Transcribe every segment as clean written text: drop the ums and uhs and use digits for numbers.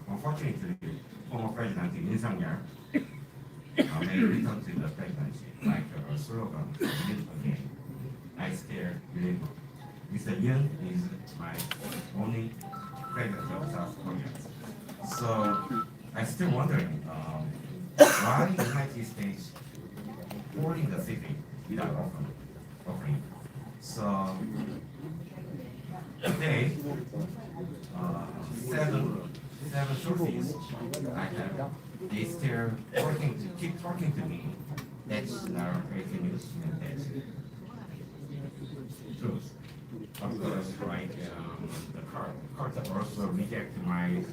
Unfortunately, former President Yoon Suk-yeol may return to the presidency like a slogan again. I still believe Mr. Yoon is my only president of South Korea. So I'm still wondering why the United States holding the city without offering. So today, seven sources I have, they still keep talking to me. That's not breaking news, and that's truth. Of course, like the court also rejected my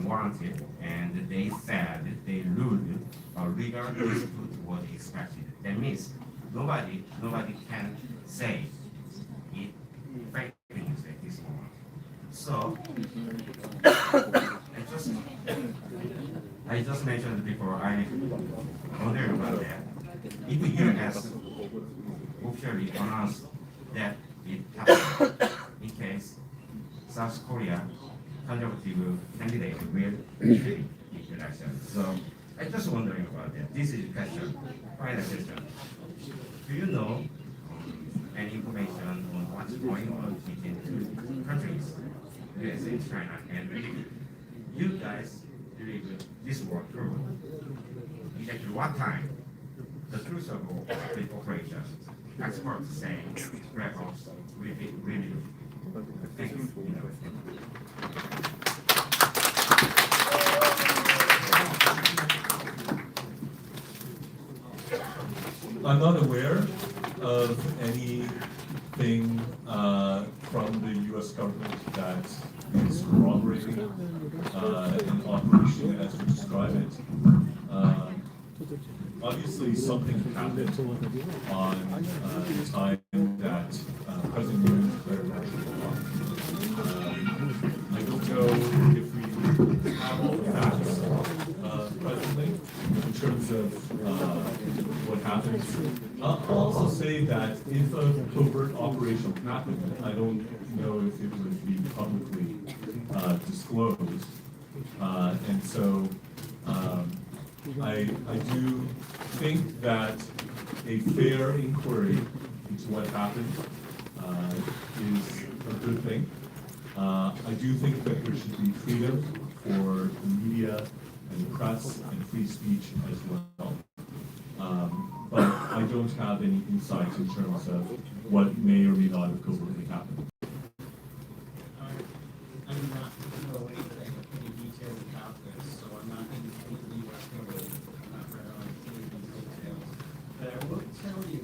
warranted, and they said they ruled legal dispute was expected. That means nobody can say it fake news at this moment. So I just mentioned before, I wonder about that. If the U.S. officially announced that it happened, in case South Korea conservative candidate will retreat the election. So I'm just wondering about that. This is a question, final question. Do you know any information on what's going on between two countries, US and China, and you guys believe this war true? Exactly what time the truth of the operation? Experts saying records will be reviewed. Thank you. I'm not aware of anything from the U.S. government that is corroborating an operation as you describe it. Obviously, something happened on the time that President Yoon declared national law. I don't know if we have all the facts presently in terms of what happened. I'll also say that if a covert operation happened, I don't know if it would be publicly disclosed. And so I do think that a fair inquiry into what happened is a good thing. I do think that there should be freedom for the media and the press and free speech as well. But I don't have any insights in terms of what may or may not have covertly happened. I do not know any detail about this, so I'm not going to speak to the U.S. government. I'm not read on any of these details. But I will tell you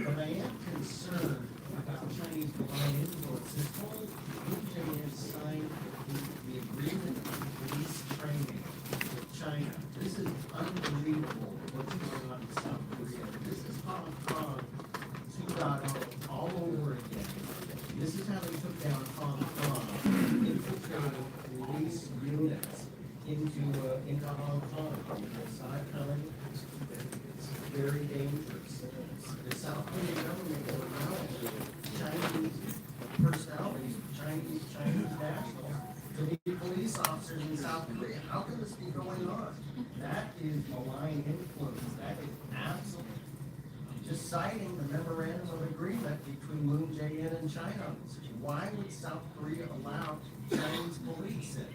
that I am concerned about Chinese malign influence. This whole Japan signed the agreement on police training with China. This is unbelievable what's going on in South Korea. This is Hong Kong 2.0 all over again. This is how they took down Hong Kong, infiltrated police units into Hong Kong. It's not coming. It's very dangerous. The South Korean government will allow Chinese personalities, Chinese nationals, to be police officers in South Korea. How can this be going on? That is malign influence. That is absolute. Just citing the memorandum of agreement between Moon Jae-in and China. Why would South Korea allow Chinese police in?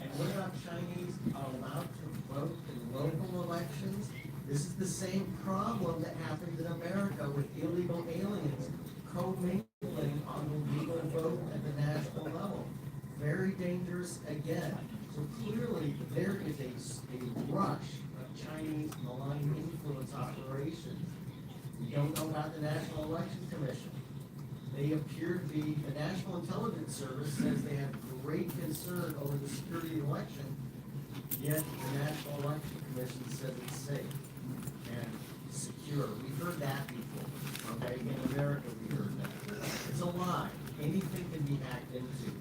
And what about Chinese allowed to vote in local elections? This is the same problem that happened in America with illegal aliens co-mingling on the legal vote at the national level. Very dangerous again. So clearly there is a rush of Chinese malign influence operations. We don't know about the National Election Commission. They appear to be, the National Intelligence Service says they have great concern over the security of the election, yet the National Election Commission says it's safe and secure. We've heard that before, okay? In America, we heard that. It's a lie. Anything can be hacked into.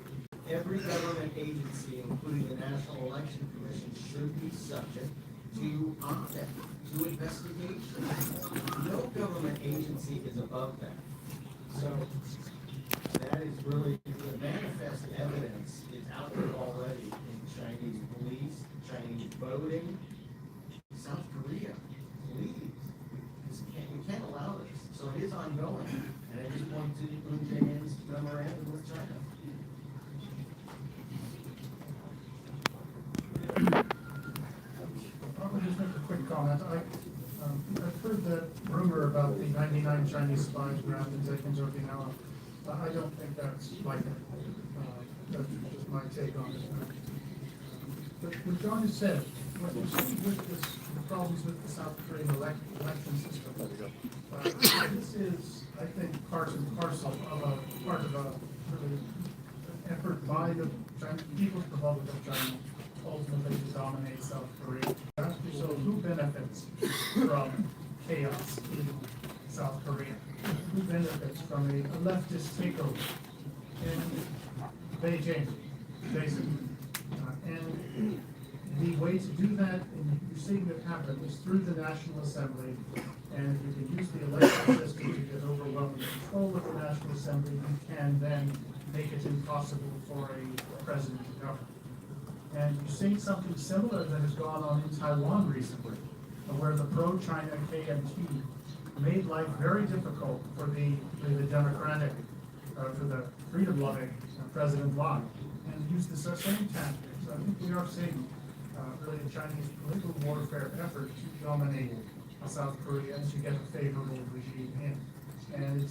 Every government agency, including the National Election Commission, should be subject to audit, to investigation. No government agency is above that. So that is really, the manifest evidence is out there already in Chinese police, Chinese voting. South Korea, please, you can't allow this. So it is ongoing, and I just point to Moon Jae-in's memorandum with China. I'll just make a quick comment. I've heard that rumor about the 99 Chinese spies grabbed and taken to Okinawa. I don't think that's likely. That's just my take on it. But what John has said, what you see with the problems with the South Korean election system, this is, I think, part and parcel of really an effort by the People's Republic of China ultimately to dominate South Korea. So who benefits from chaos in South Korea? Who benefits from a leftist takeover in Beijing, basically? And the way to do that, and you're seeing it happen, is through the National Assembly. And if you can use the election system to get overwhelming control of the National Assembly, you can then make it impossible for a president to govern. And you're seeing something similar that has gone on in Taiwan recently, where the pro-China KMT made life very difficult for the democratic, for the freedom-loving President Wang, and used the same tactics. So I think we are seeing really a Chinese political warfare effort to dominate South Korea and to get a favorable regime in. And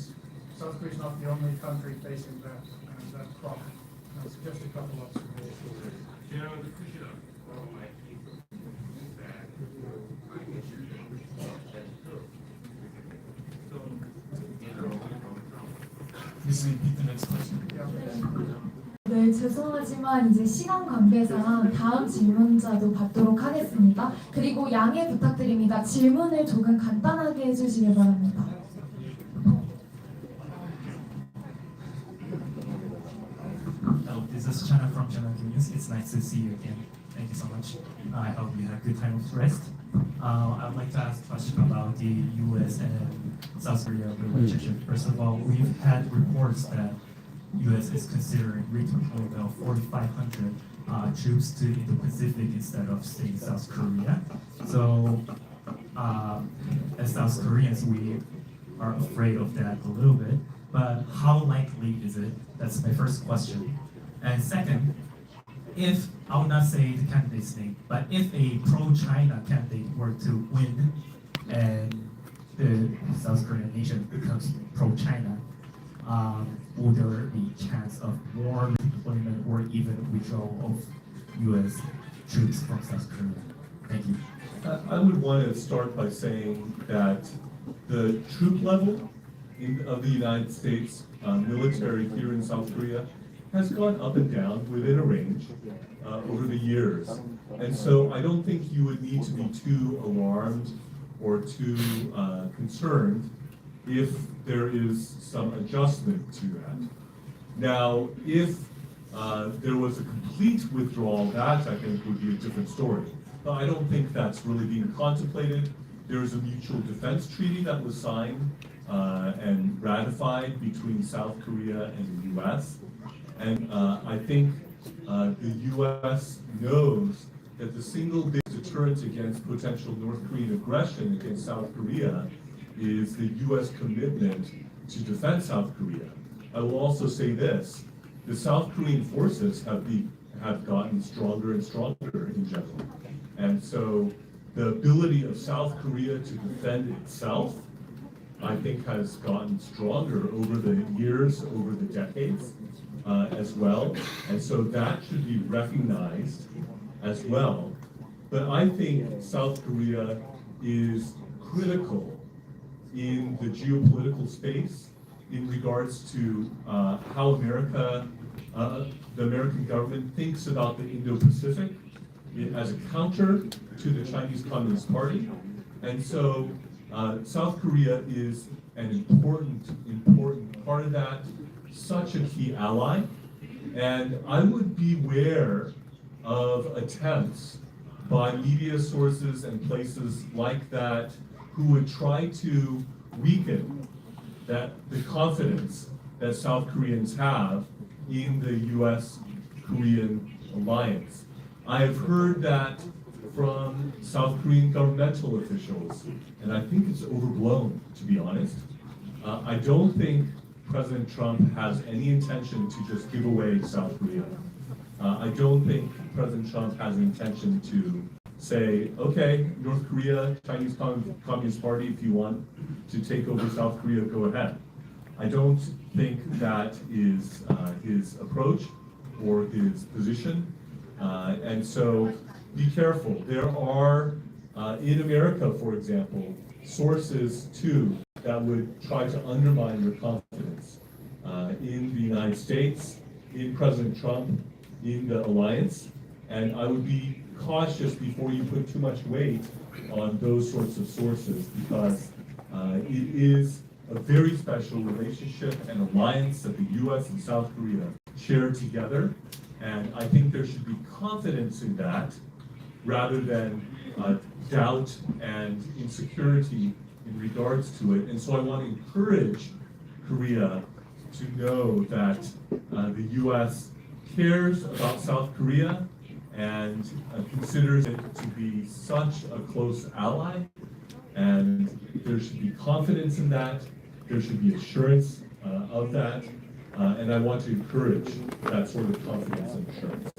South Korea is not the only country facing that problem. It's just a couple of observations. Please repeat the next question. 네, 죄송하지만 이제 시간 관계상 다음 질문자도 받도록 하겠습니다. 그리고 양해 부탁드립니다. 질문을 조금 간단하게 해주시길 바랍니다. This is Chana from Channel News. It's nice to see you again. Thank you so much. I hope you had a good time of rest. I would like to ask a question about the U.S. and South Korea relationship. First of all, we've had reports that U.S. is considering redeploying about 4,500 troops to Indo-Pacific instead of staying South Korea. So, as South Koreans, we are afraid of that a little bit. But how likely is it? That's my first question. And second, if, I will not say the candidate's name, but if a pro-China candidate were to win and the South Korean nation becomes pro-China, would there be a chance of more deployment or even withdrawal of U.S. troops from South Korea? Thank you. I would want to start by saying that the troop level of the United States military here in South Korea has gone up and down within a range over the years. And so I don't think you would need to be too alarmed or too concerned if there is some adjustment to that. Now, if there was a complete withdrawal, that I think would be a different story. But I don't think that's really being contemplated. There is a mutual defense treaty that was signed and ratified between South Korea and the U.S. And I think the U.S. knows that the single biggest deterrent against potential North Korean aggression against South Korea is the U.S. commitment to defend South Korea. I will also say this: the South Korean forces have gotten stronger and stronger in general, and so the ability of South Korea to defend itself, I think, has gotten stronger over the years, over the decades as well. And so that should be recognized as well. But I think South Korea is critical in the geopolitical space in regards to how America, the American government thinks about the Indo-Pacific as a counter to the Chinese Communist Party. And so South Korea is an important part of that, such a key ally. And I would beware of attempts by media sources and places like that who would try to weaken the confidence that South Koreans have in the US-Korean alliance. I have heard that from South Korean governmental officials, and I think it's overblown, to be honest. I don't think President Trump has any intention to just give away South Korea. I don't think President Trump has an intention to say, okay, North Korea, Chinese Communist Party, if you want to take over South Korea, go ahead. I don't think that is his approach or his position. And so be careful. There are, in America, for example, sources too that would try to undermine your confidence in the United States, in President Trump, in the alliance. And I would be cautious before you put too much weight on those sorts of sources, because it is a very special relationship and alliance that the US and South Korea share together. And I think there should be confidence in that rather than doubt and insecurity in regards to it. And so I want to encourage Korea to know that the US cares about South Korea and considers it to be such a close ally, and there should be confidence in that, there should be assurance of that, and I want to encourage that sort of confidence and assurance.